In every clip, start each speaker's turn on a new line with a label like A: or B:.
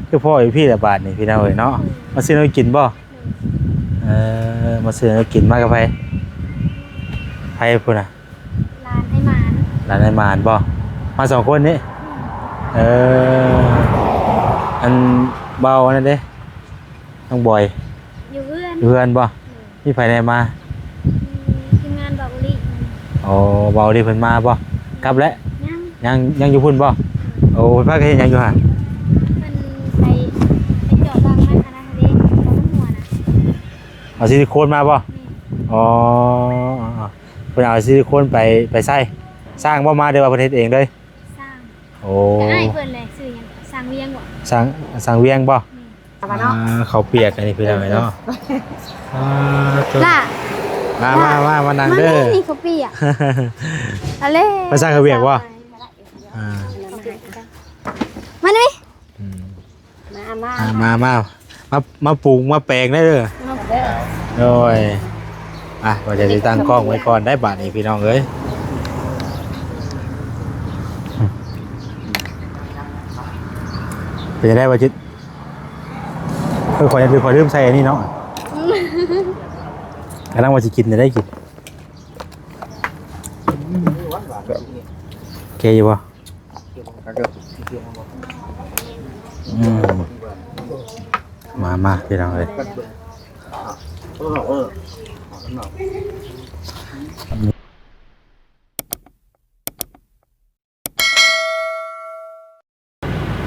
A: คือพ่ออยู่พี่แต่บาทนี่พี่น้องเอ้ยเนาะมาซื้อให้กินบ่มาซื้อให้กินมากับไผพุ่นน่ะ
B: ร้านให้มาน
A: ร้านไอ้มานบ่มาสองคนนี่อันเบานั่นเด้น้องบอย
B: อยู่เพื่อน
A: เพื่อนบ่มีไผได้มา
B: ทีมงานบอกลิ
A: อ๋อเบาดิเพิ่นมาบ่กลับแล้วยังอยู่พุ่นบ่โอ้พากันเฮ็ดหยังอยู่ห่า
B: มันไปเจาะรังมันอันนั้นเด้ของหัวน่ะ
A: เอาซิลิโคนมาบ่อ๋อเพิ่นเอาซิลิโคนไปใส่สร้างบ่มาเดี๋ยวว่าเพิ่นเฮ็ดเองเลย
B: สร้าง
A: โอ้
B: ให้เพิ่นเลยซื้อหยังสร้างเวียงบ่
A: สร้างเวียงบ่เขาเปียกอันนี้พี่น้องเนาะ
B: ล่ะ
A: มานั่งเด้อ
B: นี่เขาเปียกอะไร
A: มาสร้างเขาเปียกบ่
B: มาดิ
A: มาปรุงมาแปลงได้เด้อโอ้ยว่าจะตั้งกล้องไว้ก่อนได้บาทนี้พี่น้องเอ้ยเป็นได้ว่าจิตขอลืมใส่อันนี้เนาะกำลังว่าจะกินได้กินโอเคอยู่ป่ะมาพี่น้องเลย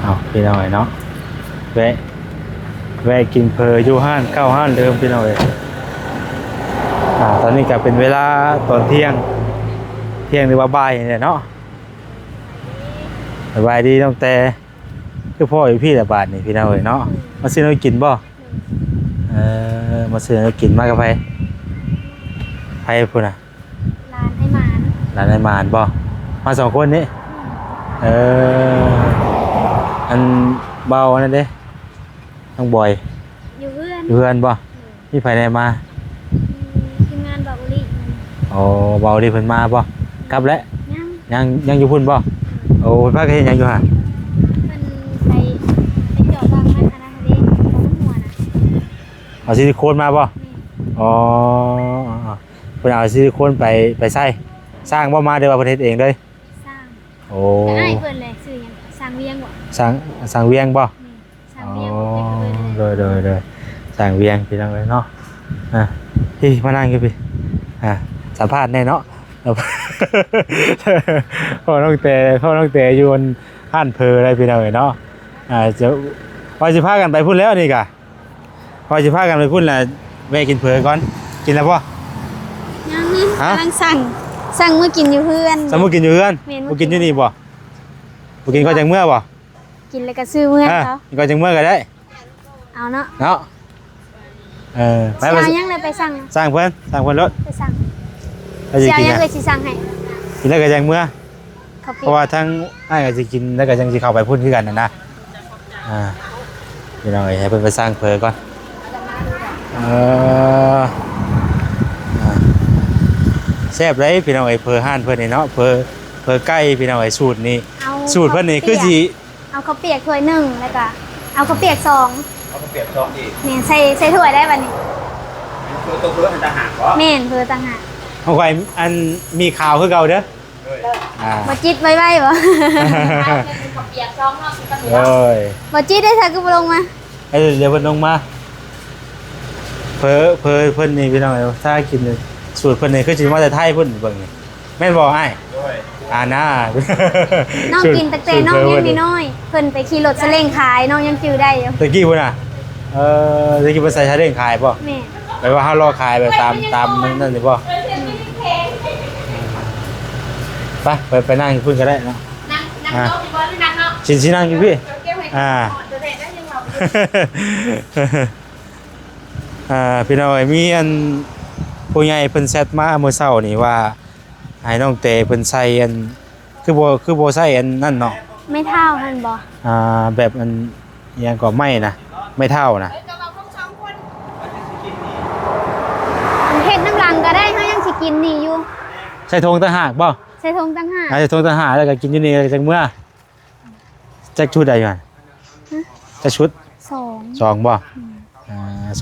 A: เอาพี่น้องเลยเนาะแวะกินเพออยู่ห้านเข้าห้านเดิมพี่น้องเลยตอนนี้ก็เป็นเวลาตอนเที่ยงหรือว่าบ่ายเนี่ยเนาะสบายดีน้องแต่คือพ่ออยู่พี่แต่บาทนี่พี่น้องเลยเนาะมาซื้อให้กินบ่มาซื้อให้กินมากับไผพุ่นน่ะ
B: ร้านให้มาน
A: ร้านไอ้มานบ่มาสองคนนี่อันเบานั่นเด้น้องบอย
B: อยู่เพื่
A: อนบ่มีไผได้มา
B: ทีมงานบอกลิ
A: อ๋อเบาดิเพิ่นมาบ่กลับแล้วยังอยู่พุ่นบ่โอ้พากันเฮ็ดหยังอยู่ห่า
B: มันไปเจาะรังมันอันนั้นเด้ของหัวน่ะ
A: เอาซิลิโคนมาบ่อ๋อเพิ่นเอาซิลิโคนไปใส่สร้างบ่มาเดี๋ยวว่าเพิ่นเฮ็ดเองเลย
B: สร้าง
A: โอ้
B: ให้เพิ่นเลยซื้อหยังสร้างเวียงบ่
A: สร้างเวียงบ่
B: สร้างเวียง
A: โดยสร้างเวียงพี่น้องเลยเนาะพี่มานั่งกันพี่สัมภาษณ์แน่เนาะพ่อน้องเตยอยู่บนห้านเพออะไรพี่น้องเลยเนาะจะพอจะพากันไปพุ่นแล้วนี่กะพอจะพากันไปพุ่นแหละแวะกินเพอก่อนกินแล้วป่ะ
B: ยังกำลังสั่งเมื่อกินอยู่เพื่อน
A: สั่งเมื่อกินอยู่เพื่อนเมื่อกินอยู่นี่ป่ะเมื่อกินก็จังเมื่อป่ะ
B: กินแล้วก็ซื้อเมื่อเขา
A: ก็จังเมื่อก็ได้
B: เอาเนาะ
A: ไป
B: ยังเลยไปสั่ง
A: เพื่อนรถ
B: ไปสั่งเช้ายังเลยสิสั่งให้
A: กินแล้วก็จังเมื่อเพราะว่าทั้งไอ้ก็จะกินแล้วก็จังจะเข้าไปพุ่นคือกันนะพี่น้องให้เพื่อนไปสร้างเพอก่อนแซ่บเลยพี่น้องเพอห้านเพื่อนนี่เนาะเพอใกล้พี่น้องสูตรนี้สูตรเพื่อนนี่คือจี
B: เอาข้าวเปียกถ้วย1แล้วก็เอาข้าวเปียก2
C: เอาข้าวเปียก2อีก
B: เนี่ยใส่ถ้วยได้บัดนี้
C: คือตัวเพื่อต่างหากบ่
B: แม่นเพื่อต่างหาก
A: เอาไว้อันมีข่าวคือเก่าเด้อ
B: บ่จิตไว้บ่
C: ข้าวเปียก2เนาะกินกันอยู่
B: บ่จิตได้ซะคือบ่ลงมา
A: เดี๋ยวเพิ่นลงมาเพิ่นนี่พี่น้องถ้ากินสูตรเพิ่นนี่คือสิมาแต่ไทยเพิ่นเบิ่งนี่แม่นบ่อ้ายนะ
B: น้องกินตั้งแต่น้องยังน้อยเพิ่นไปขี่รถซาเล้งขายน้องยังจื้อได้อยู่
A: ตะกี้พุ่นน่ะตะกี้เพิ่นใส่ซาเล้งขายบ่
B: แม่
A: แปลว่าเฮารอขายแบบตามนั่นนี่บ่ไปนั่งอยู่พุ่นก็ได้เนาะ
C: นั่งโต๊ะบ่หรือนั่งเนาะ
A: ชินั่งอยู่พี่พี่น้องมีอันผู้ใหญ่เพิ่นแชทมาเมื่อเช้านี่ว่าให้น้องเตเพิ่นใส่อันคือบ่ใส่อันนั่นเนาะ
B: ไม่เท่าหั่นบ่
A: แบบอันยังก็ไม่นะไม่เท่านะ
B: เฮ็ดน้ำลังก็ได้เฮายังสิกินนี่อยู่
A: ใส่ธงต่างหากบ่
B: ใส่ธงต่างหาก
A: ใส่ธงต่างหากแล้วก็กินอยู่นี่จังเมื่อจักชุดใดอยู่หั่น จะชุด
B: สอง
A: สองบ่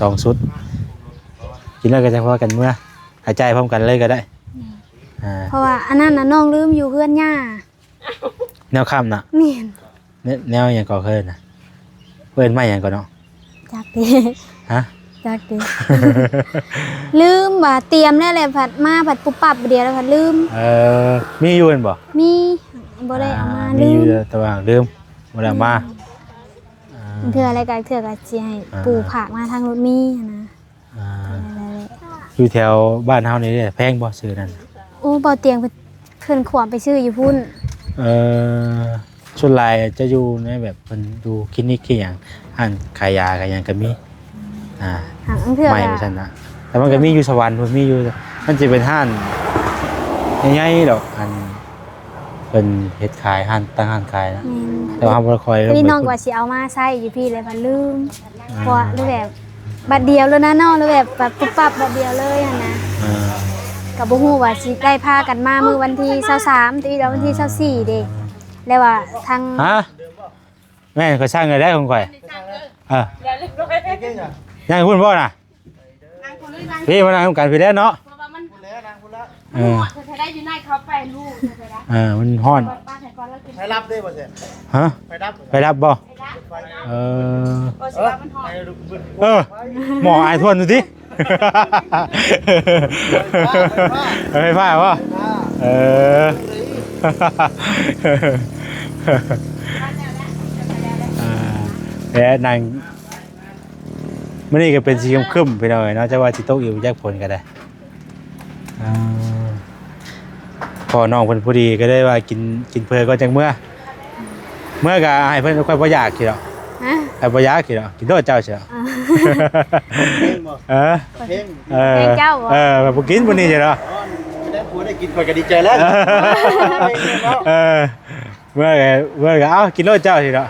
A: สองชุดกินแล้วก็จะพอกันเมื่อหายใจพร้อมกันเลยก็ได้
B: เพราะว่าอันนั้นน่ะน้องลืมอยู่เพื่อนย่า
A: แนวค่ำน่ะ
B: แม่น
A: แนวอย่างก่อเคยน่ะเพิ่นไม่อย่างก่อนเนาะ
B: จักดิ
A: ฮะ
B: จักดิ ลืมว่าเตรียมแล้วแหละผัดมาผัดปุบปับเดียวแล้วผัดลืม
A: มีอยู่บ่
B: มีบ่ได้เอามา
A: มี
B: ลื
A: อยู่
B: ม
A: แต่ว่าลืมบ่ได้มา
B: เทื่ออะไรก็เทื่อก็สิให้ปู่ผากมาทางรถมีนะ
A: อยู่แถวบ้านเฮานี่แพงบ่ซื้อนั่น
B: โอ้บ่เตียงเพิ่นขวามไปซื้ออยู่พุ่น
A: ส่วนหลายจะอยู่ในแบบเพิ่นดูคลินิกคือหยังร้านขายยาก็หยังก็มีไม่ว่าซั่นน่ะแต่มันก็มีอยู่สวรรค์มันมีอยู่มันจะเป็นห้านใหญ่ๆดอกอันเป็นเฮ็ดขายห้านตั้งห้านขายนะแต่ว่าบ่ค่อย
B: พี่น้องว่าสิเอามาใช้อยู่พี่เลยบ่ลืมเพราะรูปแบบบัดเดียวแล้วนะเนาะรูปแบบปุ๊บปั๊บบัดเดียวเลยหั่นนะก็บ่ฮู้ว่าสิได้พากันมามื้อวันที่23ตีแล้ววันที่24เด้แล้วว่าทาง
A: แม่ก็สร้างได้ของข่อยยังพูดบ่น่ะพี่มานั่งกันพี่แล้วเนาะ
C: ได้อยู่ในเขาไปลูก
A: มันฮ้อน
D: ไปรับได้บ่เสีย
A: ฮะไปรับบ่หมอไอ้ทวนดูดิไปพ่าวะแล้วนางมื่อนี้ก็เป็นสีเข้มๆไปหน่อยเนาะจะว่าสิตกอยู่แยกผลก็ได้พอน้องเพิ่นพอดีก็ได้ว่ากินเพลินก็จังเมื่อก็ให้เพิ่นค่อยบ่อยากขี้ดอกให้บ่อยากขี้ดอกกินโดดเจ้าเสีย
B: เพลงเจ้า
A: บ่บ่กินบ่นี่จ้ะเนาะ
D: ได้ผัวได้กินข่อยก็ดีใจแล้ว
A: เมื่อก็เอ้ากินโดดเจ้าสิเนาะ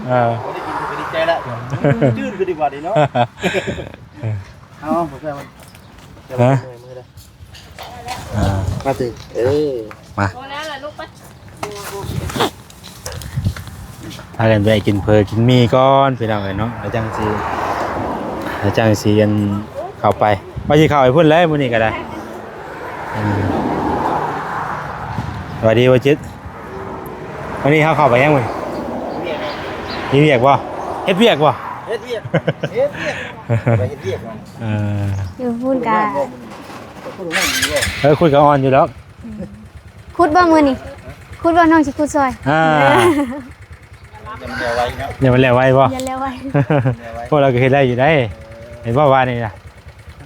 D: ได้กินข่อยก็ดีใจแล้วจืดคือดีกว่าดิเนาะเอาผมแซ่บมันมือเลยมาสิ
A: มาพากันไปกินเพอกินมีก้อนพี่น้องเนาะแล้วจังสีกันเข้าไปว่าสิเข้าไปพุ่นเลยมื้อนี้ก็ได้สวัสดีว่าจิตวันนี้เฮาเข้าไปยังมื้อมีเวียกบ่เฮ็ดเวียกบ่
D: เฮ็ดเวียกไปเฮ็ดเวียก
B: อยู่พุ่นกะ
A: คุยกับออนอยู่แล้ว
B: คุดบ่มื้อนี้คุดบ่น้องสิคุดซอย
A: อย่ามาแล้วไว้บ่
B: อย่าแล้วไว้
A: พวกเราก็เฮ็ดได้อยู่ได้เห็นบ่ว่านี่น่ะ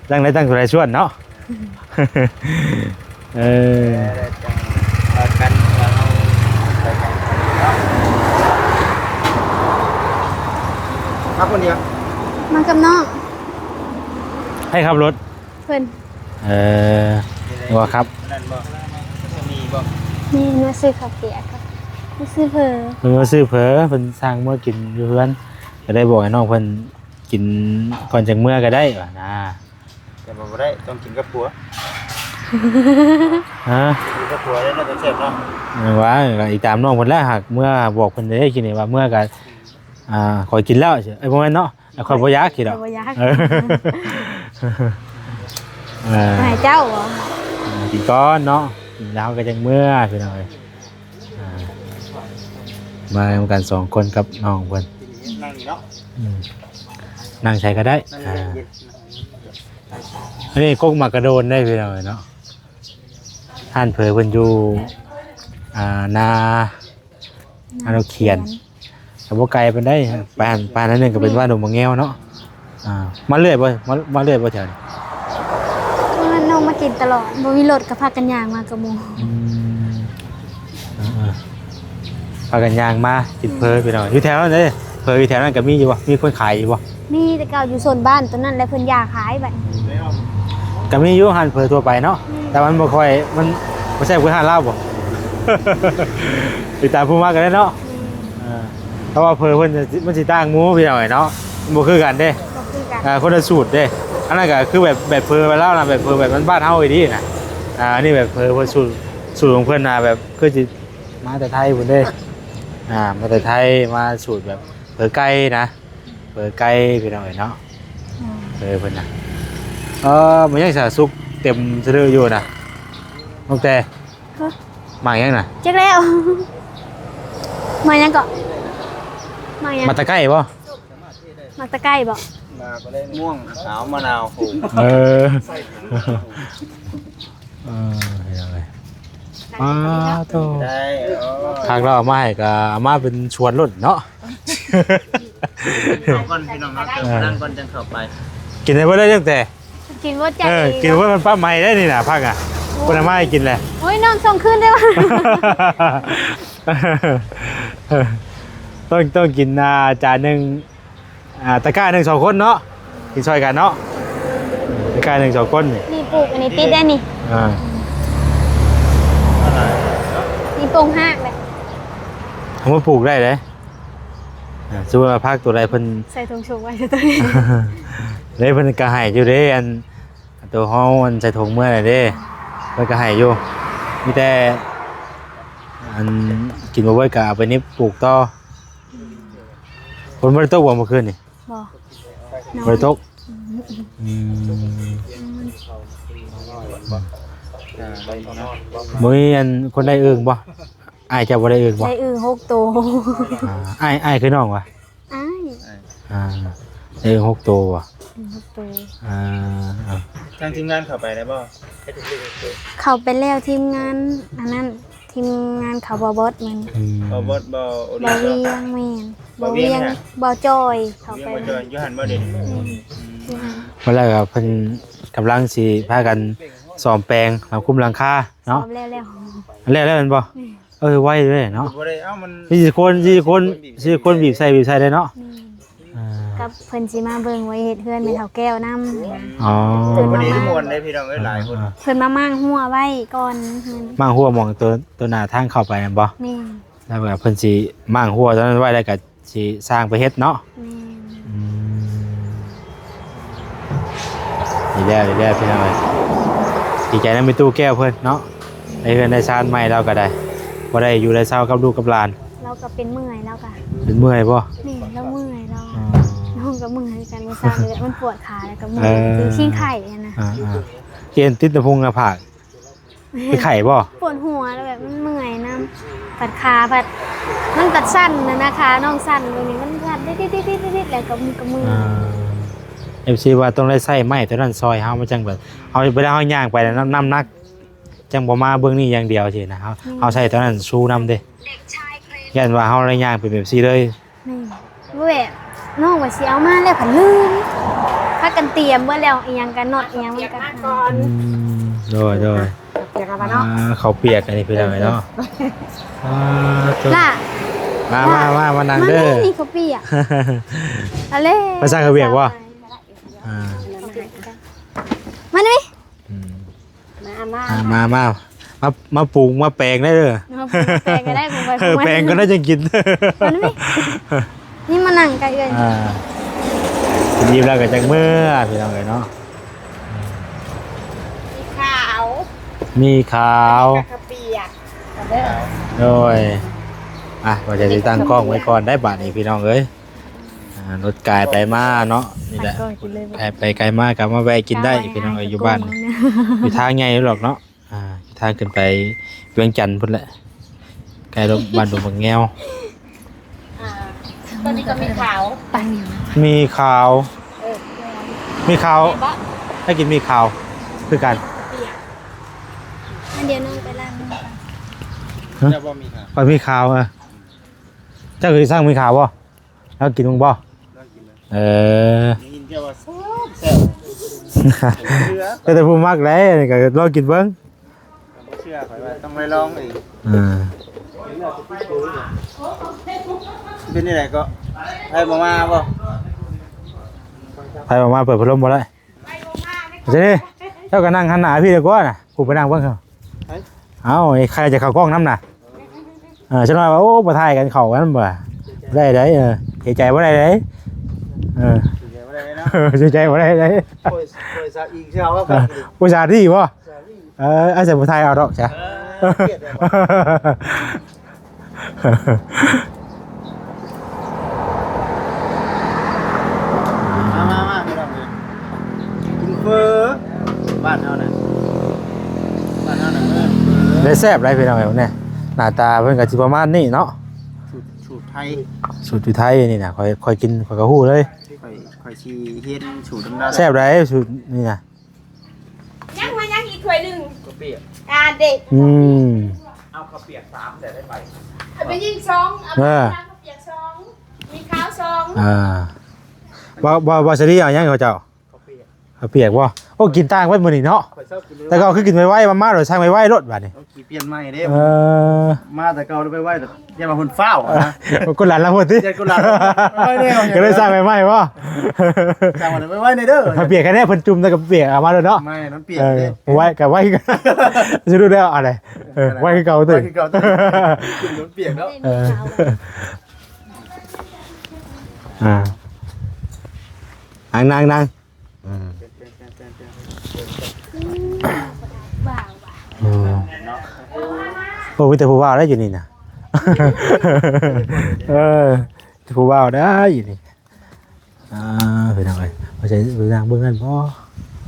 A: ตั้งได้ตั้งตัวใดส่วนเนาะ
D: กันเอาไปกันครับคนเดียว
B: มากับน้อง
A: ให้ขับรถ
B: เพิ่น
A: ว่าครับ
D: นั่นบ่มีบ่
B: นี่มาซื้อข้าวเปียกครับมาซื้อเผลอ
A: เพิ่นสร้างเมื่อกินอยู่เพื่อนก็ได้บอกให้น้องเพิ่นกินก่อนจากเมื่อก็ได้ว่านะ
D: แต่บ่ได้ต้องกินกับผัวกินกับผัวแล้วน่าจะแซ่บเนาะ
A: ว่าอีกตามน้องเพิ่นแล้วหากเมื่อบอกเพิ่นได้กินนี่ว่าเมื่อก็ขอกินแล้วไอ้บ่แม่นเนาะขอบ่อยากกินดอก
B: ให้เจ้าเหรอ
A: กินก้อนเนาะกินแล้วก็จังเมื่อพี่น้องมาทำกัน2คนกับน้องเพิ่น
D: นั่งนี่เนาะ
A: นั่งใช้ก็ได้อันนี้กกหมากกระโดนได้พี่น้องเนาะท่านเผยเพิ่นอยู่นาเราเขียนแต่บ่ไกลปานได้ปานนั้นนึงก็เป็นว่าหนุ่มบ่แง้วเนาะมาเรื่อยบ่มาเรื่อยบ่แถวนี้
B: น้องมากินตลอดบ่มีรถก็พากันย่างมากับหมู่
A: พากันย่างมากินเพอพี่น้องอยู่แถวนั้นเด้เพออยู่แถวนั้นก็มีอยู่บ่มีคนขายอยู่บ่
B: มีแต่เก่าอยู่โซนบ้านตรงนั้นแล้วเพิ่นย่าขายบัด
A: ก็มีอยู่หันเพอทั่วไปเนาะแต่มันบ่ค่อยมันบ่ใช่คือหันลาวบ่ติดตามผู้มากันได้เนาะเพราะว่าเพอเพิ่นมันสิต่างหมู่พี่น้องเนาะบ่คือกันเด้คนละสูตรเด้อันนั้นก็คือแบบเพอไปแล้วนะแบบเพอแบบบ้านเฮาอีดีนะอันนี้แบบเพอสูตรของเพิ่นน่ะแบบคือสิมาแต่ไทยพุ่นเด้มาแต่ไทยมาสูตรแบบเพอไก่นะ เปิดไก่พี่น้องเนาะเพิ่นน่ะมันยังสาสุกเต็มสะดืออยู่น่ะน้องแต่มายังน่ะ
B: จักแล้วมายังก็มายัง
A: มาตะไก่บ่
B: มาตะไก่บ่
D: มาก็ได้ม่วงขาวมะนาวโห
A: เออยังไงโต
D: ได้อ๋อ
A: ทางเราเอามาให้ก็เอามาเป็นชวนรถเนาะ
D: เอาก่อนพี่น้องนะนั่งก่อนจังเข้าไป
A: กินได้บ่ได้ตั้งแต่
B: กินว่าใจ
A: กินว่ามันป้าใหม่ได้นี่น่ะพักอ่ะคนเอามาให้กินแหละ
B: โอ้ยน้องส่งคืนได้ป่ะ
A: ต้องกินจานหนึ่งตะกร้าหนึ่ง2 คนเนาะกินซอยกันเนาะตะกร้า1 2 คนนี่
B: นี่ปลูกอันนี้ติดได้นี่
D: อะไร
B: นี่ปลูกหักเลย
A: เอามาปลูกได้เลยสมมุติว่าภาคตัวใดเพิ่น
B: ใส่ถุงชุบไว้ตัวนี้
A: เลยเพิ่นก็ให้อยู่เด้อันตัวเฮาอันใส่ถุงเมื่อน่ะเด้เพิ่นก็ให้อยู่มีแต่อันกินบ่เบิดก็เอาไปนี่ปลูกต่อฝนบ่ได้ตกบ่เมื่อคืนนี่
B: บ่
A: บ่ได้ตกบ่มีอันคนได้เอิ้งบ่อ้ายเจ้าบ่ได้เอิ้งบ่
B: ได้6ตัว
A: อ้ายคือน้องวะ
B: อ้าย
A: ได้เอิ้ง6ตัวว่ะ
B: 6ตัว
D: ทางทีมงานเข้าไปได้บ่
B: เขาไปแล้วทีมงานอันนั้นทีมงานเขาบดมัน
D: บ่บดบ่โอ
B: บ่
D: ดี
B: เวียงแม่น
D: บ่
B: บ่
D: เวี
B: เวี
D: ย
B: ย
D: ง
B: ง
D: น่ะ
B: บ่จอยเขาไป
D: เรียกว่าจอยอยู่หันบ่เด่น
A: เมื่อแรกเพิ่นกำลังสิพากันซ่อมแปลงแล้วคุมหลังคา
B: ซ้อ
A: เนาะ
B: มแล้ว
A: แล้วแม่นบ่ไวเลยเนาะ
D: บ่ได้เอ้ามัน
A: 4 คนบีบใส่ได้เนาะ
B: กับเพิ่นสิมาเบิ่งไว้เฮ็ดเฮือนแม่เฒ่าแก้วนำ
A: อ๋อ
D: บ่ได้ม่วนได้พี่น้องเอ้ยหลายคน
B: เพิ่นมามั่งหัวไว้ก่อนเฮือน
A: มั่งหัวหมองตัวหน้าทางเข้าไปนั่นบ่
B: แม่น
A: แล้วแบบเพิ่นสิมั่งหัวตอนนั้นไว้แล้วก็สิสร้างไปเฮ็ดเนาะ
B: แม่น
A: ดีแล้วพี่น้องเอ้ยดีใจนำมีตู้แก้วเพิ่นเนาะได้เฮือนได้ชานใหม่แล้วก็ได้บ่ได้อยู่ได้เช้ากับลูกกับหลาน
B: เราก็เป็นเมื่อยแล้วก็
A: เป็นเมื่อยบ่
B: นี่เราเมื่อยเราน้องก็เมื่อยกันมื้อเช้านี่มันปวดขาแล้วก็เมื่อยคือชิงไข่อะนะ
A: เกณฑ์ติดตะพุงกระผากไปไข่บ่
B: ปวดหัวแล้วแบบมันเมื่อยน้ำปัดขาปัดมันปัดสั้นนะคะน้องสั้นตรงนี้มันสั้นดิดๆๆๆแล้วก็มือกับมือ
A: FC ว่าต้องได้ใส่ไม้ตัวนั้นซอยเฮามันจังแบบเฮาบ่ได้เฮาย่างไปแล้วน้ำหนักจังบ่มาเบิ่งนี่อย่างเดียวสินะเฮาใส่ตัวนั้นสู้นำเด้ยันว่าเฮาได้ย่างเป็นแบบซี่เลย
B: นี่แบบน้องว่าสิเอามาแล้วผันลืมพากันเตรียมเบ่แล้วอีหยังกันน็อตอีหยังมันกัน
A: โดยเขาเปียกอันนี้คืออะไรเนาะ
B: ล่ะ
A: มานั่งเด้อ
B: นี่เขาเปียกอะไร
A: ภาษาเขาเปียกวะ
B: มาดิ
A: มาปรุงมาแปลงได้เด้อ
B: แปลงก็ได้ผมไป
A: แปลงก็น่าจะกิน
B: มาดินี่มานั่งไกลเลย
A: กินยิ้มแล้วก็จังเมื่อพี่น้องเลยเนาะ
C: ขาว
A: มีขาว
C: กระเปียก
A: โดยก็จะติดตั้งกล้องไว้ก่อนได้บาทนี้พี่น้องเอ้ยรถกายไปมาเนาะนี่แหละไปไกลมากกลับมาแวะกินได้พี่น้องเอ้ยอยู่บ้านมีทางไงหรอกเนาะทางขึ้นไปเวียงจันทน์พุ่นแหละไกลรถบ้านดงบางแงว
C: ตัวนี้ก็มีขาว
B: ปังเหนียว
A: มีขาวให้กินมีขาวคือกัน
B: อันเดียวน้องไปล้างมือ
D: จะบ่มีค่ะ
A: ไปมีขาวเจ้าเคยสร้างมีขาวบ่แล้วกินมึงบ่
D: ลองกินเลยยินแค่ว่าแซ่บเชื่อ
A: แต่ผู้มักเลยก็ลองกินเบิ่ง
D: บ่เชื่อข่อยว่าต้องไปลองอีกเป็นนี่แหละก็ให้บ่มาบ่
A: ไปออกมาเปิดพัดลมบ่ได้เจ้าเจ้าก็นั่งหันหน้าพี่ดีกว่าน่ะกูไปนั่งเบิ่งเขาเอ้าไอ้ใครจะเข้ากล้องนำน่ะฉันว่าโอ้บ่ถ่ายกันเข้ากันบ่ได้เสียใจบ่ได้เด้เสียใจบ่ได้เด้
D: โอ้ยซะอีกเช้าว่าบ่
A: ผู้ชายดีบ่อาจจะบ่ถ่ายเอาดอกจ้ะ
D: เครียดเลยบ่
A: แซ่บไรพี่น้องเนี่ยหน้าตาเพิ่นก็สิประมาณนี้เนาะ
D: สูตรไทย
A: สูตรอยู่ไทยนี่น่ะค่อยกินค่อยก็ฮู้เลย
D: ค่อยชีเฮ็ดสูตรดำๆ
A: แซ่บไรสูตรนี่น่ะ
C: ยังมายังอีกถ้วยหนึ่ง
D: ก็เปียก
C: เด็ก
D: เอาข้าวเปียก3แต่ได้ไป
C: เอาไปยิงซองเอาไปทำข้าวเปียกซองมีข้าวซอง
A: บ่สิเอาหยังเขาเจ้า
D: ข้าวเปียก
A: เอาเปียกบ่โอ้กินต่างไว้มื้อนี้เนาะ
D: ข่อยชอบกินเลย
A: แต่ก็คือกินไว้มาโดยช่างไว้รถบัดนี้
D: เอากี่เปลี่ยนใหม่เด้
A: เออ
D: มาแต่เก่าไปไว้อย่ามาคนเฝ้านะ
A: คนหลานละพุ่นติ
D: เจ็ดคนหลานไว้แน่
A: ก็เลยสร้างไว้บ่
D: จ้างมันไว้ในเด้อ
A: ถ้าเปียกแค่นี้เพิ่นจุ่มแต่กับเปียกเอามาเลยเนาะ
D: ไม่น้ำเปียก
A: เออ
D: เด้
A: ไว้กับไว้กันจะรู้ได้อะไรไว้คือเก่าตื่น
D: กินน้ำเปียกแล้ว
A: เออนางโอ้ยแต่ผู้ว่าได้อยู่นี่นะผู้ว่าได้อยู่นี่ไปทางไหนไปใช้ไปทางเบื้องนั้นพ่อ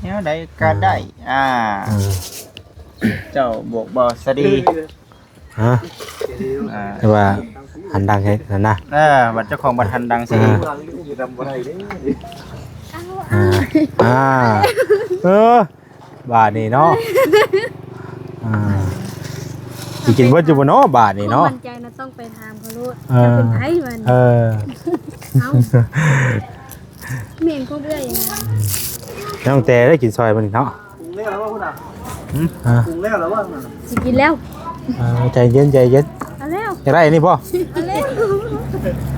D: เนี่ยได้การได้เจ้าบวกบ่สดี
A: ฮะแต่ว่าหันดังให้นั่นนะ
D: บัตรเจ้าของบัตรทันดังสิ
A: บาทนี่เนาะสิกินเบิดอยู่บ่เนาะบาทนี่เนาะ
B: มั่นใจนะต้องไปถามเขาลูกจะเป็นไผมันเอ้าเมนคงเรื่อยอย่างนั้น
A: น้องแต่ได้กินซอยมันเนาะ
D: ปรุงแล้วว่าคุณอ่ะปรุงแล้วว่า
B: สิกินแล้ว
A: ใจเย็น
B: เอาแล้ว
A: อยากได้อันนี้ป่ะ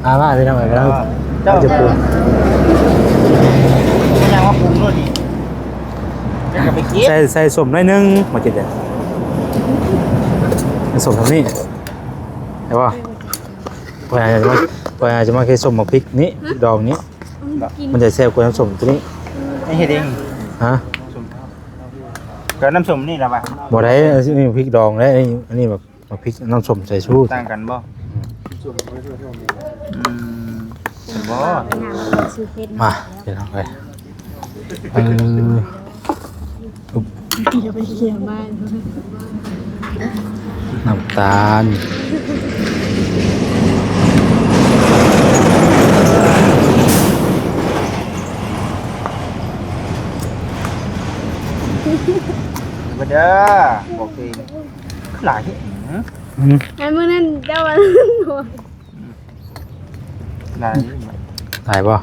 B: เอาแล้ว
A: มาไปทำไมกันแล้ว
D: เจ้าจะปรุงไม่ยังว่าปรุงด้วยดิจะไปคิด
A: ใส่สมหน่อยนึงมากินเดี๋ยวสมทำนี่ใช่ป่ะพออาจจะมาแค่สมกับพริกนี้ดองนี้
B: กิน
A: มันจะแซ่บกว่าน้ำส้มตัวนี้
D: ไม่เห็นเอง
A: ฮะ
D: ก็น้ำส้มนี่แหละป่ะ
A: บ่ได้นี่พริกดองแล้วอันนี้แบบพริกน้ำส้มใส่ชู
D: ต่างกันบ่บ่
B: ซื้อเพชร
A: มาเดี๋ยวเอาไป
B: เดี๋ยวไปเขียนบ้าน
A: น้ำตาล
D: มาเด้อบอกเองหลาย
B: งั้นเมื่อนั้นเจ้าวัน
D: หลาย
A: ถ่ายป่ะ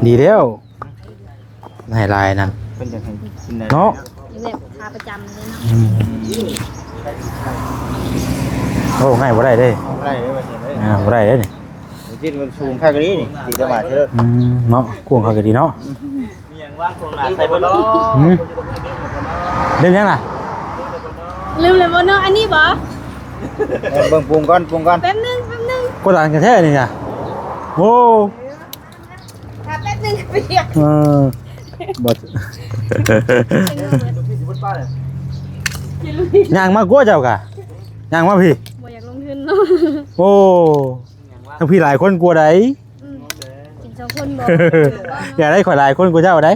A: ดีแล้วให้ลายนั่น
D: เป็นอย่างไรกินได้
A: เนาะ
B: แบบขาประจำเลยเนาะ
A: โอ้ง่ายบ่ได้เด้
D: ไรได้มาเห็นเลย
A: บ่ได้เด้นี่
D: กินมันสูงข้างนี้นี่ตีตะมาเชื่อ
A: เนาะกวงเขาก็ดีเนาะ
D: มีอย่างว่างตรงหลังใส่บนล้อ
A: เล่นยังล่ะ
B: ลืมเลยบ่เนาะอันนี้บ่
D: เบิ่งปรุงก่อน
B: แป๊บนึง
A: กดดันกันแท้นี่จ้ะโอ้
C: ถ้าแป๊บนึงเปียก
A: บ่ย่างมากลัวเจ้ากะย่างมาพี่
B: บ่อยากลงทุนเนาะ
A: โอ้ทั้งพี่หลายคนกลัวได
B: กินสองคนบ่
A: อยากได้ข่อยหลายคนกลัวเจ้าได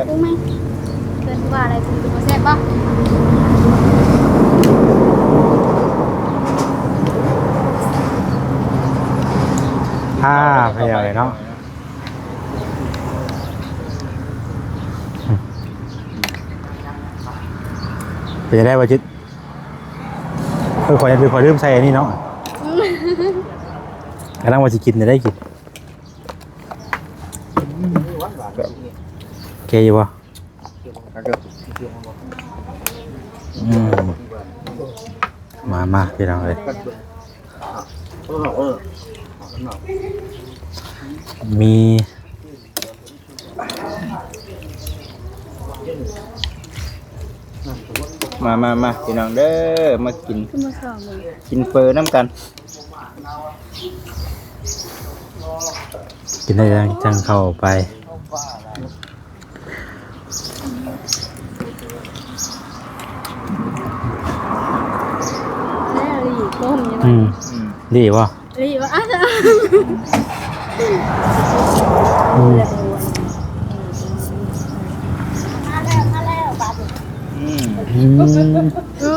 B: รู้ไหมเกินว่าอะไรคุณดูมาแซ่บป่ะ
A: พยายามเลยเนาะเป็นยังไงวะจิตขอลืมใส่อันนี้เนาะกำลังว่าจะกินได้กินโอเคอยู่ป่ะมาพี่น้องเลยมี
D: มาพี่น้องเด้อมากิน
B: ขึ้นมาสองมือ
D: กินเฟอน้ำกัน
A: กินได้ยังจังเข้าไป
B: แล้วรีต้มยังไง
A: ดีป่ะ
B: รีว่าอ่ะ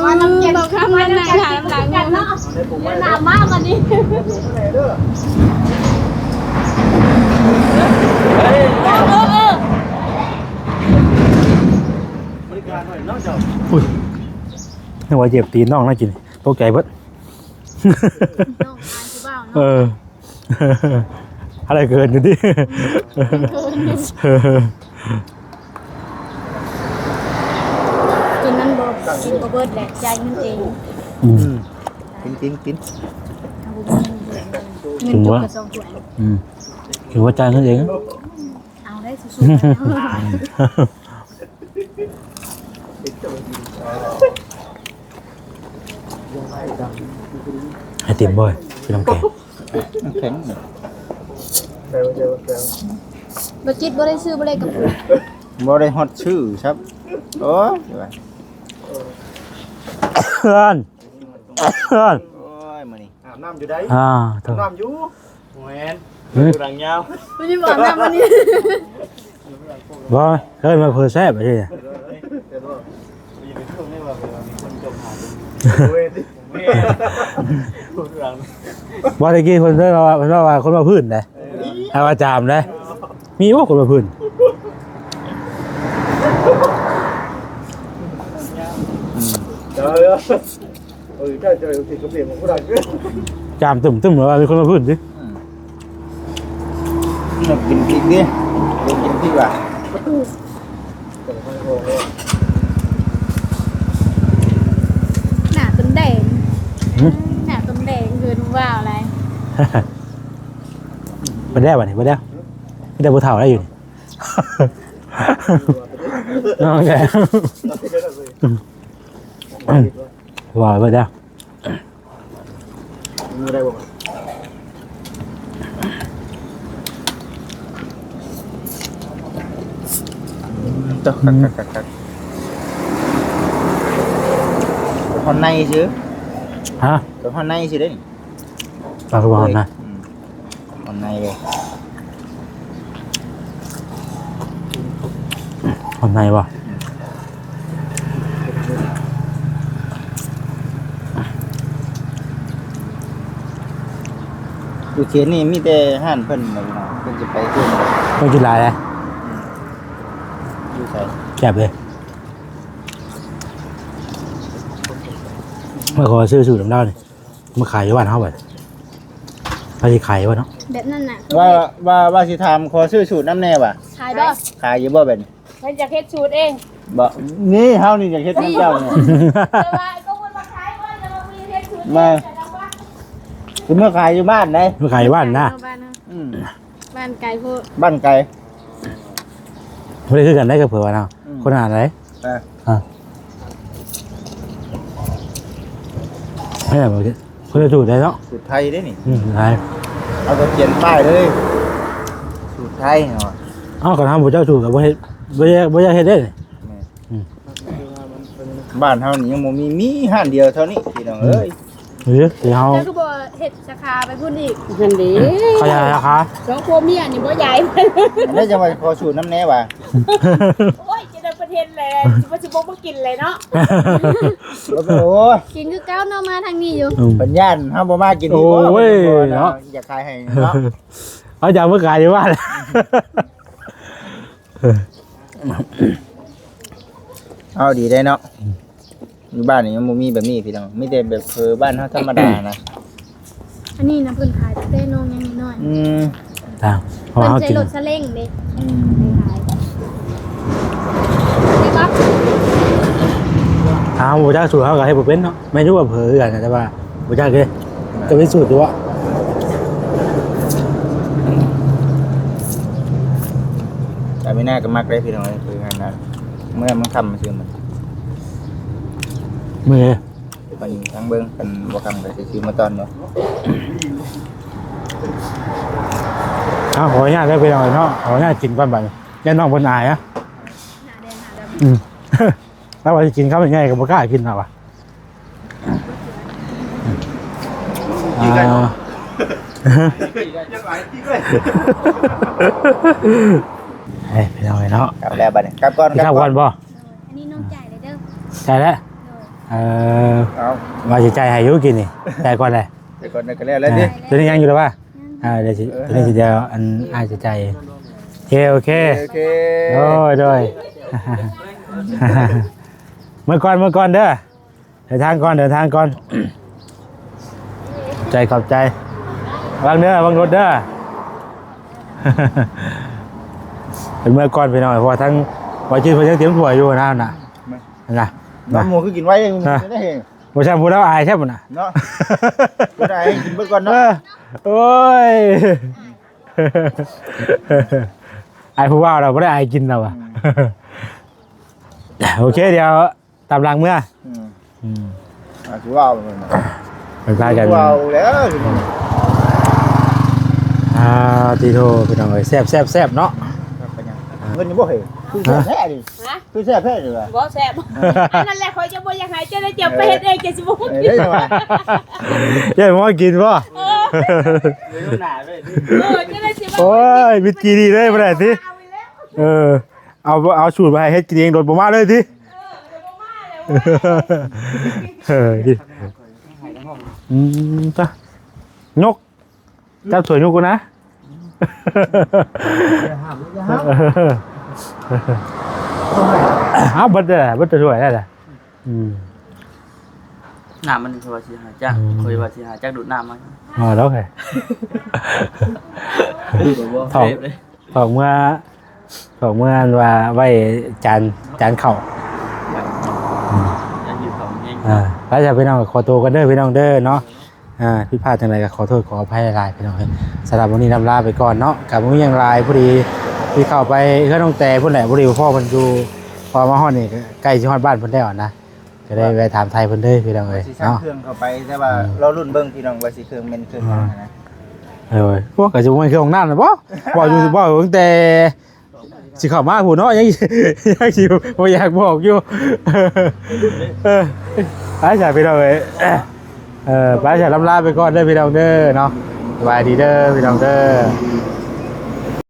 C: ว่าน้ำเย็นบอกข้ามมาหน้าหาน้ำหลังกันเนาะอย่าหนามากกว่านี้
D: บริการหน่อยน้องเจ้า
A: อุ้ยนึกว่าเจ็บตีนน้องน่ากินตกใจเบิด
B: น้องอายคือเปล่า
A: เอ
B: เนาะ
A: อ อะไรเกินอยู่ดิ
B: กินนั้นบ่กินบ่เบิดแหละใจายเงินเอง
A: อืม
D: กิน
B: เอาบ่มีเงินจุกกระซองถ้วย
A: อืมถือว่าจ่ายเงินเอง
B: เอาได้สู้ๆแล้ว
A: ให้ติ่มบ่อยพี่น้ำแข็ง
D: แข็ง
B: บ่จิตบ่ได้ซื้อบ่ได้กับผู้
D: บ่ได้ฮอตชื่อครับโอ้ย
A: เพื่อนเพื่อน
D: โอ้ยมื้อนี้อาบน้ำอยู่ได้
A: ถูก
D: น้ำอยู่แหวน
A: เฮ้ย
D: หลังยาว
B: วันนี้บอกนะวันนี้
A: บ่เคยมาเพอแซ่บไปเลย
D: แต่ว่าอยู่ในช่วงนี้ว่ามีคนจมหาเว้ยพูดหลัง
A: บ่ตะกี้คนเด้อว่าคนมาพื้นได้เอาว่าจามได้มีบ่คนมาพื้น
D: เจอใช่ติดกระเบียงของผู้ใดเพื่อน
A: จามตึมๆหรือว่ามีคนมาพื้นสิ
D: กินพริกดิกินพริกว่ะ
B: หน้าต้นแดงหน้าต้นแดงคือว่าอะไร
A: บ่ได้บ่นี่บ่ได้มีแต่ผู้เฒ่าได้อยู่นี่ น้องแกว่าบ่ได้
D: มีอะไรบ้างตัวคักฮอนในซื้อ
A: ฮะ
D: ตัวฮอนในซื้อได้
A: ปลากระบอกนะ
D: ฮอนในเลย
A: คนไหนวะ
D: อยู่เขียนนี่มีแต่ห้านเพิ่นเลยนะเพิ่นจะไปขึ้น
A: ต้องกินหลายเลย
D: อยู่ใส่
A: แซ่บเลยเมื่อขอซื้อสูตรน้ำเล่านี่มาขายอยู่บ้านเขาไปเขาจะขายวะเนาะ
B: แบบนั้นน่ะ
D: ว่าสิถามขอซื้อสูตรน้ำแน่ว่ะ
B: ขายบ่
D: ขายอยู่บ่แบบนี้
C: มันจะเฮ็ดสูตรเอง
D: บ่นี่เฮานี่อยากเฮ็ดน้ำเจ้าเนี่ย
C: แต่ว่าก็วนมาขายว่าจะมามีเฮ็ดสูตร
D: มา
C: แต่ดังว่า
D: คือเมื่อขายอยู่บ้านได้
A: มาขายอยู่บ้านนะ
B: บ้านเนาะ
D: อืม
B: บ้านไกลโพด
D: บ้านไกล
A: ไม่ได้คือกันได้กับเผื่อวะเนาะคนอ่านอะไร
D: อ่า
A: ไม่ได้บอกคนจะสูตรได้เนาะ
D: สูตรไทยได้นี่
A: ได้
D: เอาตัวเขียนป้ายเลยสูตรไทยเนาะ
A: อ้าวก็ทำบุเจ้าสูตรกับบ่เฮ็ดบ่อยากเฮ็ดได้เลย
D: บ้านเฮานี่ยังบ่มีห้านเดียวเท่านี้พี่น้องเอ้ย
A: หรือเดี๋ยวเขา
B: แล้วก็บ่เฮ็ดสาขาไปพุ่นอีก
C: นั่นดิ
A: ขยายราคา
C: สองผัวเมียนี่บ่ใหญ่
D: แล้วจะมาขอสูตรน้ำแน่ว่ะ
C: โอ้ยจะได้ประเทศเลยสิบ่บ่กินเลยเนาะ
D: แล้วก็โอ้ย
B: กินคือเก้าเนาะมาทางนี้อยู่
D: ปัญญาณเฮาบ่มากินนี่บ่เนาะอยากขายให้เนาะ
A: เขาจะเอามาขายอยู่บ้าน
D: เอาดีได้เนาะอยู่บ้านนี่ยังบ่มีแบบนี้พี่น้องมีแต่แบบบ้านเฮาธรรมดานะ
B: อันนี้นะเพิ่นขายแต่น้องยังน้อย
A: ตามเพราะ
B: เพิ่น
A: เขา
B: ใช้
A: กิน
B: รถซาเล้งเด้
C: ขายนี่ครับ
A: ถามบุเจ้าสูตรเขาก็ให้บุเป็นเนาะไม่รู้ว่าเผลอกันนะแต่ว่าบุเจ้าเลยจะเป็นสูตรดูว่า
D: แต่ไม่น่าก็มักได้พี่น้องคืองานนั้นเมื่อมันค่ำมันซื่อมัน
A: มือ
D: มันทั้งเบิ่งกันบ่ค่ำก็สิซื้อมาตอนเนาะ
A: เอาขออนุญาตได้ไปหน่อยเนาะขออนุญาตกินก่อนบัดแน่น้องบนอายอะ
B: หน้าแดงหน้าดำ
A: อืม แล้วว่าจะกินข้าวยังไงก็บ่กล้ากินเอาวะเฮ้ยไปหน่อยเนาะ
D: กลับแล้วบัดนี้กลับก่อน
A: กินข้าวก่อนบ่
B: อันนี้น้องจ่ายเลยเด้อ
A: ใจแล้ว
D: เอา
A: ว่าจะใจให้อยุกินนี่ใจก่อนเลย
D: แต่ก่อนนั่นก็แล้วดิ
A: ตัวนี้ยังอยู่หรือว่าเดี๋ยวตัวนี้จะเดียวอันอาจจะใจโอเค
D: โอเค
A: โดย เมื่อก่อนเด้อเดินทางก่อนใจขอบใจวางรถเด้อ เป็นเมื่อก่อนไปหน่อยเพราะว่าทั้งวาจิตเพิ่นยังเตรียมถั่วอยู่นะน่ะ
D: น้ำหมูคือกินไว้ยังไม่ได้เห็น
A: บ่ใช่พูดแล้วอายใช่ป่ะน่ะ
D: เนาะก็ได้กินเมื่อก่อนเนาะ
A: โอ้ย อายผู้ว่าเราไม่ได้อายกินเราอะโอเคเดี๋ยวตามหลังเมื่อ
D: ถือว่าเลย
A: ไปพากัน
D: ว้าวแล้ว
A: ตีโทพี่น้องเอ้ยแซ่บเนาะ
D: เงินยังบ่เห็นคือแท้ดิคือแท้เลยว่ะ
C: บ่แซ่บอันนั้นแหละคอยจะบ่อยากให้เจ้าได้เจ็บไปเฮ็ดเองจะสิบ่กิน
D: ได้จังหวะ
A: เย้มากินป่ะ
C: เจ้าได้สิบ่
A: โอ้ยบิดกีดีเลยมาได้สิเอาสูตรมาให้เฮ็ดกินเองโดนบ่มาเลยสิดิจ้ะยกจับสวยยกกูนะเอาเบิดจะสวยได้แหละ
E: น้ำมันเคยว่าสิหาจักเคยว่าสิหาจักดูดน้ำมา
A: อ๋อแล้วไงถอกเมื่อว่าไว้จานเข่า
E: จะอยู่ของเอง
A: แล้วจะพี่น้องขอตัวกันเด้อพี่น้องเด้อเนาะพี่พลาดจังไรก็ขอโทษขออภัยหลายพี่น้องสำหรับวันนี้นำลาไปก่อนเนาะกับมื้อยังลายพอดีที่เข้าไปเพื่อนน้องแต่พุ่นแหละพอดีพ่อมันอยู่พอมาฮอดนี่ใกล้ชิฮอดบ้านเพิ่นได้อ่ะนะจะได้ไปถามไทยเพิ่นเด้อพี่น้องเอ้ย
D: สิสั่ง
A: เนาะ
D: เครื่องเข้าไปแต่ว่าเรารุ่นเบิ่งพี่น้องว่าสิเครื่องเป็นเครื่องนะ
A: พวกก็จะไม่เคยของน้ำนะบ่อยู่ตั้งแต่สิเข้ามาผู้เนาะยังสิบ่อยากบอกอยู่ไปจ้ะพี่น้องเอ้ยไปจ้ะลำลาไปก่อนเด้อพี่น้องเด้อเนาะสบายดีเด้อพี่น้องเด้อ